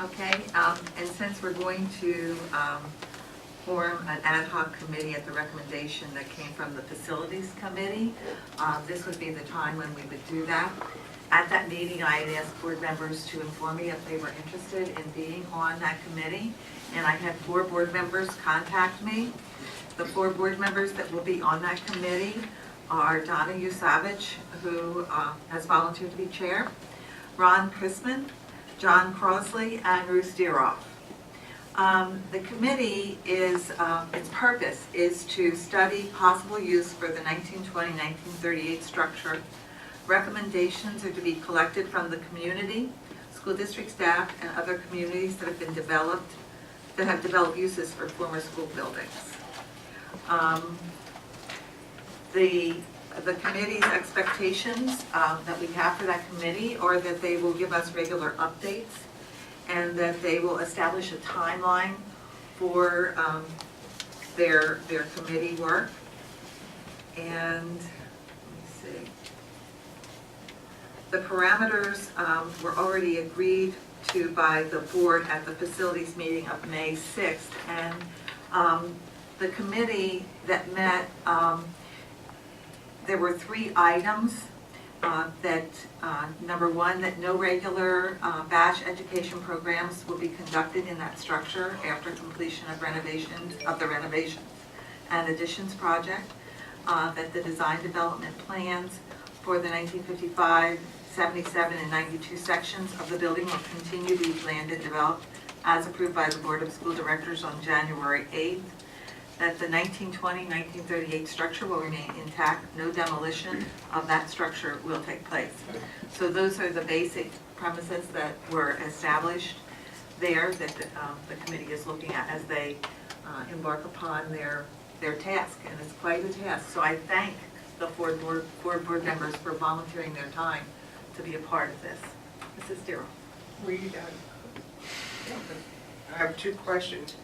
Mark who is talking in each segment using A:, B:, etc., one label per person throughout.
A: Okay, and since we're going to form an ad hoc committee at the recommendation that came from the Facilities Committee, this would be the time when we would do that. At that meeting, I had asked board members to inform me if they were interested in being on that committee, and I had 4 board members contact me. The 4 board members that will be on that committee are Donna Usavich, who has volunteered to be chair, Ron Chrisman, John Crosley, and Ruth Deeroff. The committee is, its purpose is to study possible use for the 1920-1938 structure. Recommendations are to be collected from the community, school district staff, and other communities that have been developed, that have developed uses for former school buildings. The committee's expectations that we have for that committee are that they will give us regular updates and that they will establish a timeline for their committee work. And let me see. The parameters were already agreed to by the board at the facilities meeting of May 6th. And the committee that met, there were 3 items that, number 1, that no regular batch education programs will be conducted in that structure after completion of the renovations and additions project, that the design development plans for the 1955, 77, and 92 sections of the building will continue to be planned and developed as approved by the Board of School Directors on January 8th. That the 1920-1938 structure will remain intact. No demolition of that structure will take place. So those are the basic premises that were established there that the committee is looking at as they embark upon their task, and it's quite a task. So I thank the 4 board members for volunteering their time to be a part of this. Mrs. Darrow.
B: I have 2 questions.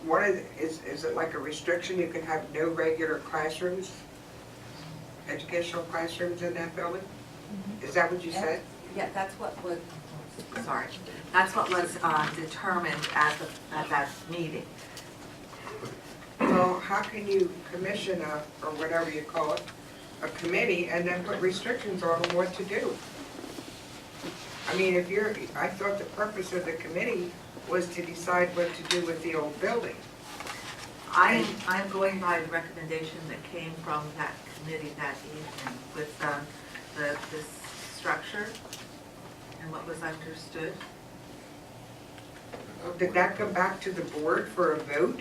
B: One is it like a restriction? You can have no regular classrooms, educational classrooms in that building? Is that what you said?
A: Yeah, that's what was, sorry, that's what was determined at that meeting.
B: Well, how can you commission or whatever you call it, a committee and then put restrictions on them what to do? I mean, I thought the purpose of the committee was to decide what to do with the old building.
A: I'm going by the recommendation that came from that committee that evening with the structure and what was understood.
B: Did that come back to the board for a vote?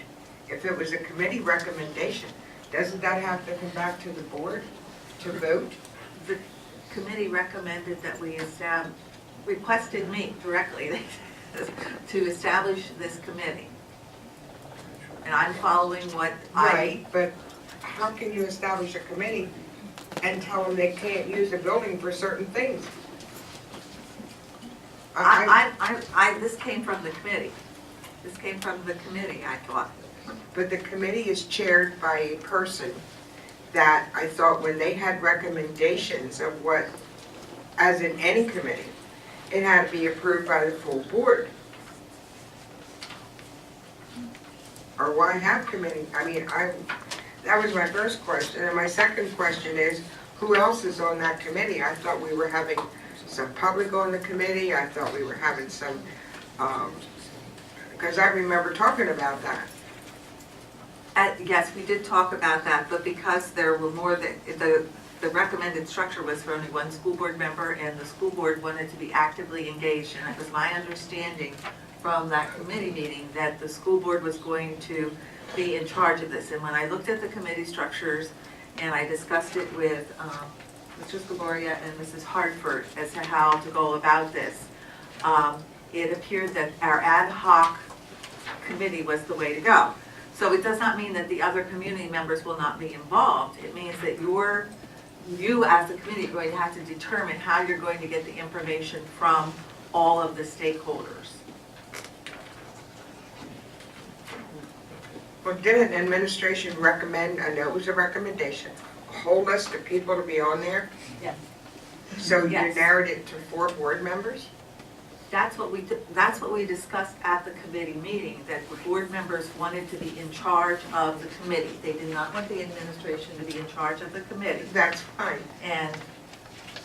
B: If it was a committee recommendation, doesn't that have to come back to the board to vote?
A: The committee recommended that we requested me directly to establish this committee. And I'm following what
B: Right, but how can you establish a committee and tell them they can't use a building for certain things?
A: This came from the committee. This came from the committee, I thought.
B: But the committee is chaired by a person that I thought when they had recommendations of what, as in any committee, it had to be approved by the full board. Or why have committee? I mean, that was my first question. And my second question is, who else is on that committee? I thought we were having some public on the committee. I thought we were having some, because I remember talking about that.
A: Yes, we did talk about that, but because there were more the recommended structure was for only 1 school board member, and the school board wanted to be actively engaged, and it was my understanding from that committee meeting that the school board was going to be in charge of this. And when I looked at the committee structures and I discussed it with Mr. Scaboria and Mrs. Hartford as to how to go about this, it appeared that our ad hoc committee was the way to go. So it does not mean that the other community members will not be involved. It means that you as a committee are going to have to determine how you're going to get the information from all of the stakeholders.
B: Well, didn't administration recommend, I know it was a recommendation, a whole list of people to be on there?
A: Yes.
B: So you
A: Yes.
B: narrowed it to 4 board members?
A: that's what we discussed at the committee meeting, that the board members wanted to be in charge of the committee. They did not want the administration to be in charge of the committee.
B: That's fine.
A: And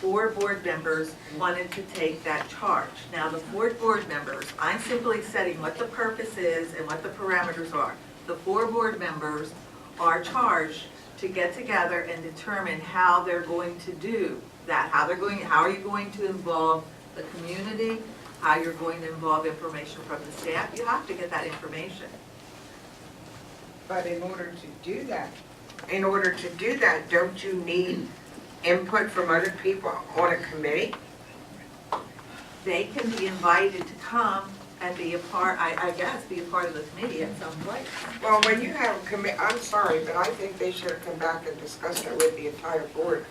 A: 4 board members wanted to take that charge. Now, the 4 board members, I'm simply setting what the purpose is and what the parameters are. The 4 board members are charged to get together and determine how they're going to do that, how are you going to involve the community, how you're going to involve information from the staff. You have to get that information.
B: But in order to do that, don't you need input from other people on a committee?
A: They can be invited to come and be a part, I guess, be a part of the committee at some point.
B: Well, when you have a committee, I'm sorry, but I think they should have come back and discussed it with the entire board.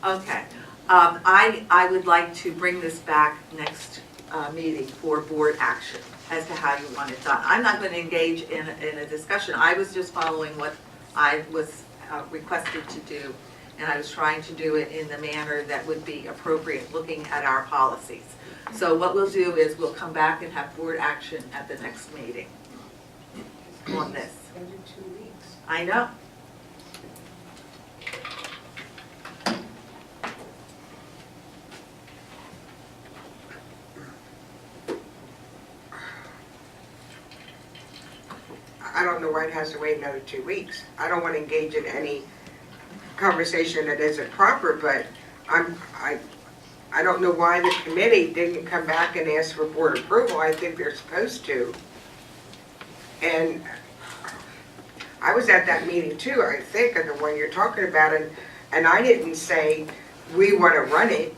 A: Okay. I would like to bring this back next meeting for board action as to how you want it done. I'm not going to engage in a discussion. I was just following what I was requested to do, and I was trying to do it in the manner that would be appropriate looking at our policies. So what we'll do is we'll come back and have board action at the next meeting on this.
B: Under 2 weeks.
A: I know.
B: I don't know why it has to wait another 2 weeks. I don't want to engage in any conversation that isn't proper, but I don't know why the committee didn't come back and ask for board approval. I think they're supposed to. And I was at that meeting too, I think, of the one you're talking about, and I didn't say we want to run it.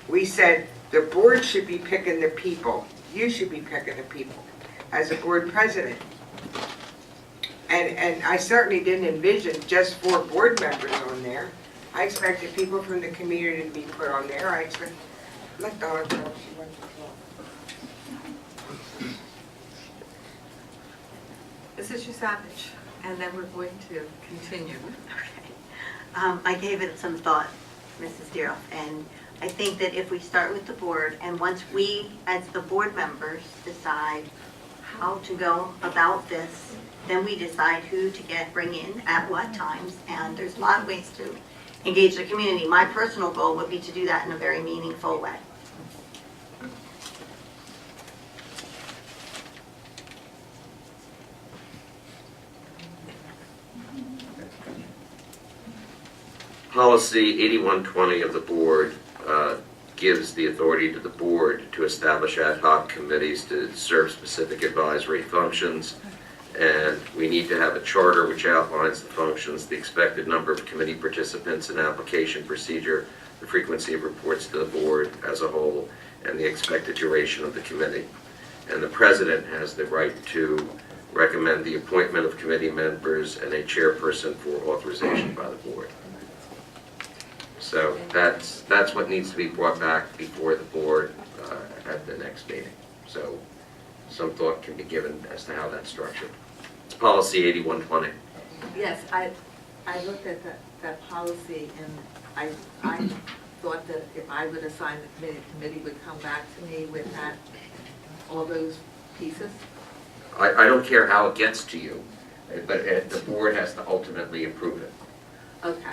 B: We said the board should be picking the people. You should be picking the people as a board president. And I certainly didn't envision just 4 board members on there. I expected people from the community to be put on there. I expect, let Donna talk, she wants to talk.
A: Mrs. Savage, and then we're going to continue.
C: Okay. I gave it some thought, Mrs. Deeroff, and I think that if we start with the board, and once we, as the board members, decide how to go about this, then we decide who to bring in at what times, and there's a lot of ways to engage the community. My personal goal would be to do that in a very meaningful way.
D: Policy 8120 of the board gives the authority to the board to establish ad hoc committees to serve specific advisory functions. And we need to have a charter which outlines the functions, the expected number of committee participants and application procedure, the frequency of reports to the board as a whole, and the expected duration of the committee. And the president has the right to recommend the appointment of committee members and a chairperson for authorization by the board. So that's what needs to be brought back before the board at the next meeting. So some thought can be given as to how that's structured. It's policy 8120.
A: Yes, I looked at that policy, and I thought that if I would assign the committee would come back to me with all those pieces.
D: I don't care how it gets to you, but the board has to ultimately approve it.
A: Okay.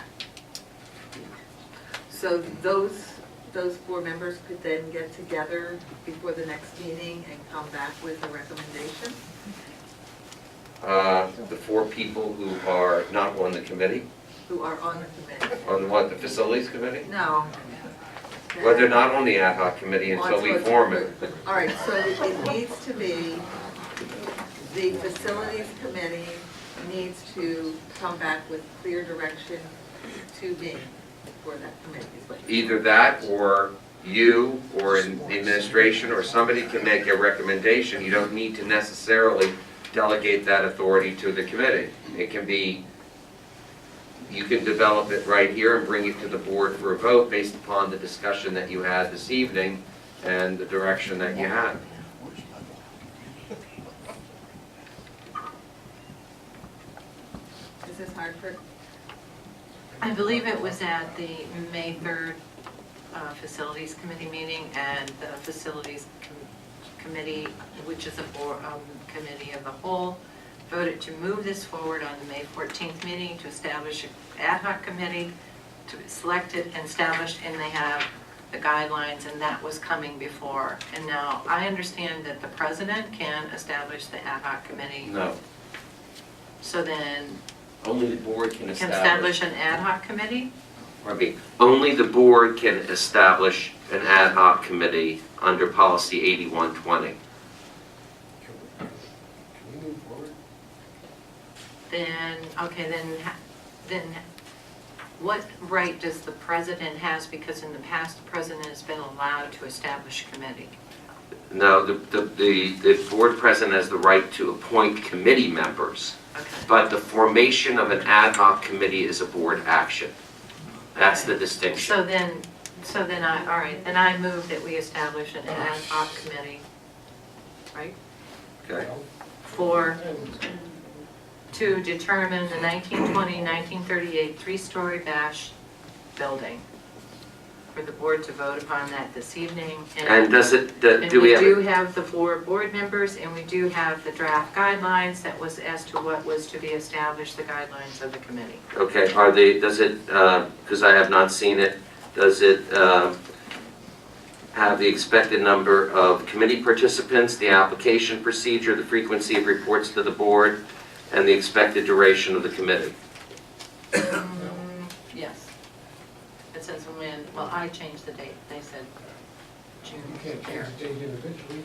A: So those 4 members could then get together before the next meeting and come back with a recommendation?
D: The 4 people who are not on the committee,
A: Who are on the committee?
D: on what, the facilities committee?
A: No.
D: Well, they're not on the ad hoc committee until we form it.
A: All right, so it needs to be, the facilities committee needs to come back with clear direction to me for that committee.
D: Either that, or you, or in the administration, or somebody can make a recommendation. You don't need to necessarily delegate that authority to the committee. It can be, you can develop it right here and bring it to the board for a vote based upon the discussion that you had this evening and the direction that you had.
A: Is this Hartford?
E: I believe it was at the May 3rd Facilities Committee meeting, and the Facilities Committee, which is a board, committee of the whole, voted to move this forward on the May 14th meeting to establish an ad hoc committee to be selected and established, and they have the guidelines, and that was coming before. And now I understand that the president can establish the ad hoc committee.
D: No,
E: So then,
D: only the board can
E: can
D: establish.
E: establish an ad hoc committee?
D: Only the board can establish an ad hoc committee under policy 8120.
F: Can we move forward?
E: Then, okay, then what right does the president has, because in the past, the president has been allowed to establish a committee?
D: No, the board president has the right to appoint committee members,
E: Okay.
D: but the formation of an ad hoc committee is a board action. That's the distinction.
E: So then all right, then I move that we establish an ad hoc committee, right?
D: Okay.
E: To determine the 1920-1938 three-story Bash building, for the board to vote upon that this evening.
D: And does it,
E: And
D: do we have?
E: do have the 4 board members, and we do have the draft guidelines that was as to what was to be established, the guidelines of the committee.
D: Okay, are they, does it, because I have not seen it, does it have the expected number of committee participants, the application procedure, the frequency of reports to the board, and the expected duration of the committee?
E: Yes. It says when, well, I changed the date, they said June.
F: You can't change the date individually.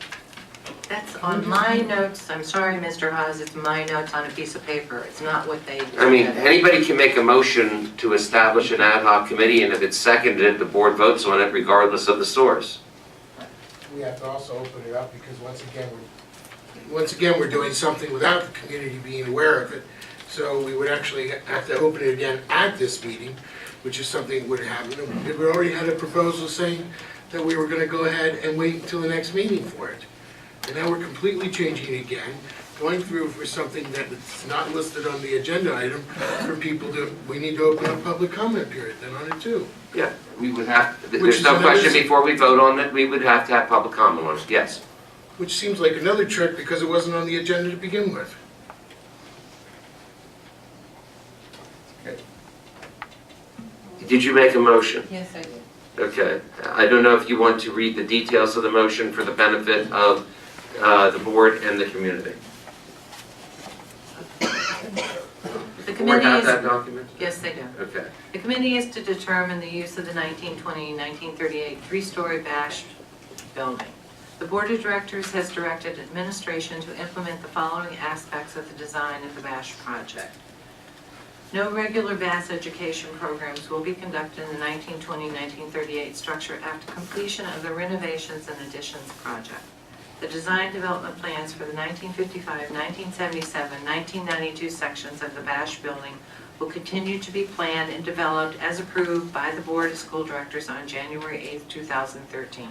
E: That's on my notes, I'm sorry, Mr. Haas, it's my notes on a piece of paper, it's not what they.
D: I mean, anybody can make a motion to establish an ad hoc committee, and if it's seconded, the board votes on it regardless of the source.
F: We have to also open it up because once again, we're doing something without the community being aware of it. So we would actually have to open it again at this meeting, which is something that would happen. We already had a proposal saying that we were gonna go ahead and wait until the next meeting for it. And now we're completely changing it again, going through for something that is not listed on the agenda item for people to, we need to open up public comment period then on it too.
D: Yeah, we would have,
F: Which
D: there's
F: is
D: no
F: another-
D: question before we vote on it, we would have to have public comment on it, yes.
F: Which seems like another trick because it wasn't on the agenda to begin with.
D: Did you make a motion?
E: Yes, I did.
D: Okay, I don't know if you want to read the details of the motion for the benefit of the board and the community.
E: The
D: The board
E: committee
D: have
E: is,
D: that document?
E: yes, they do.
D: Okay.
E: The committee is to determine the use of the 1920-1938 three-story Bash building. The Board of Directors has directed administration to implement the following aspects of the design of the Bash project. No regular Bass education programs will be conducted in the 1920-1938 structure after completion of the renovations and additions project. The design development plans for the 1955, 1977, 1992 sections of the Bash building will continue to be planned and developed as approved by the Board of School Directors on January 8, 2013.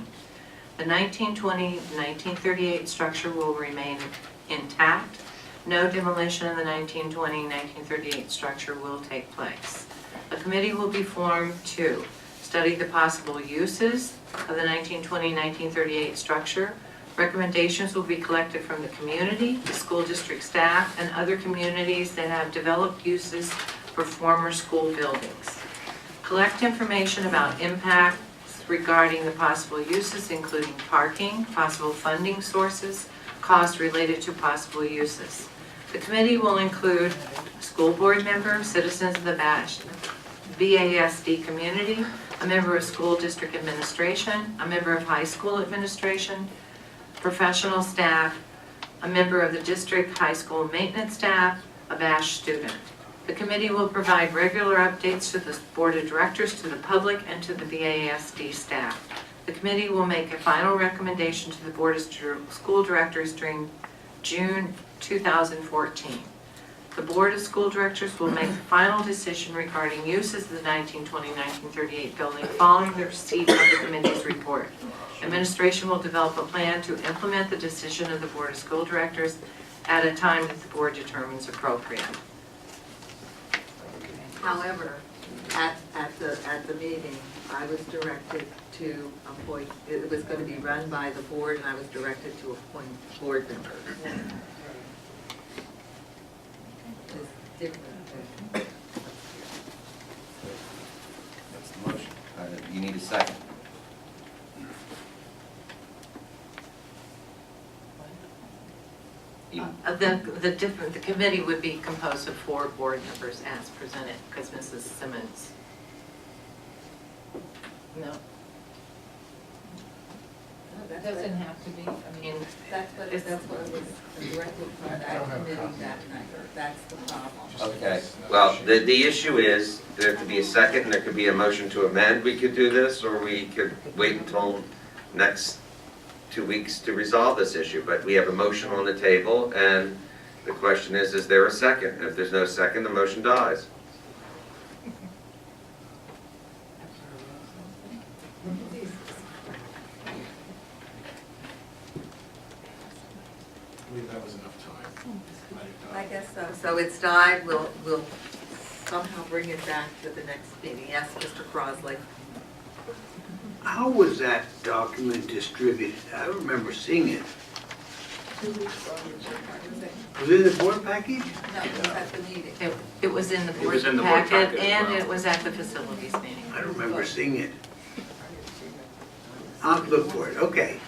E: The 1920-1938 structure will remain intact. No demolition of the 1920-1938 structure will take place. A committee will be formed to study the possible uses of the 1920-1938 structure. Recommendations will be collected from the community, the school district staff, and other communities that have developed uses for former school buildings. Collect information about impacts regarding the possible uses, including parking, possible funding sources, costs related to possible uses. The committee will include school board members, citizens of the BASD community, a member of school district administration, a member of high school administration, professional staff, a member of the district high school maintenance staff, a BASH student. The committee will provide regular updates to the board of directors, to the public, and to the BASD staff. The committee will make a final recommendation to the board of school directors during June 2014. The board of school directors will make the final decision regarding uses of the 1920-1938 building following the receipt of the committee's report. Administration will develop a plan to implement the decision of the board of school directors at a time that the board determines appropriate.
A: However, at the meeting, I was directed to appoint, it was going to be run by the board, and I was directed to appoint board members. It's different.
G: That's the motion. You need a second.
E: The committee would be composed of 4 board members as presented, because Mrs. Simmons. No,
H: It doesn't have to be, I
E: I
H: mean,
E: mean,
H: that's what was directed from
F: I
H: that
F: don't have a
H: committee
F: comment.
H: that night, that's the problem.
G: Okay.
D: Well, the issue is, there could be a second, and there could be a motion to amend, we could do this, or we could wait until next 2 weeks to resolve this issue, but we have a motion on the table, and the question is there a second? If there's no second, the motion dies.
F: I believe that was enough time. Let it die.
A: I guess so. So it's died, we'll somehow bring it back to the next meeting. Yes, Mr. Crosley?
I: How was that document distributed? I don't remember seeing it.
H: 2 weeks ago, was it?
I: Was it in the board package?
H: No, it was at the meeting.
E: it was in the
I: It
E: board
I: was in the board
E: packet,
I: packet as
E: and
I: well.
E: it was at the facilities meeting.
I: I don't remember seeing it. I'll look for it, okay.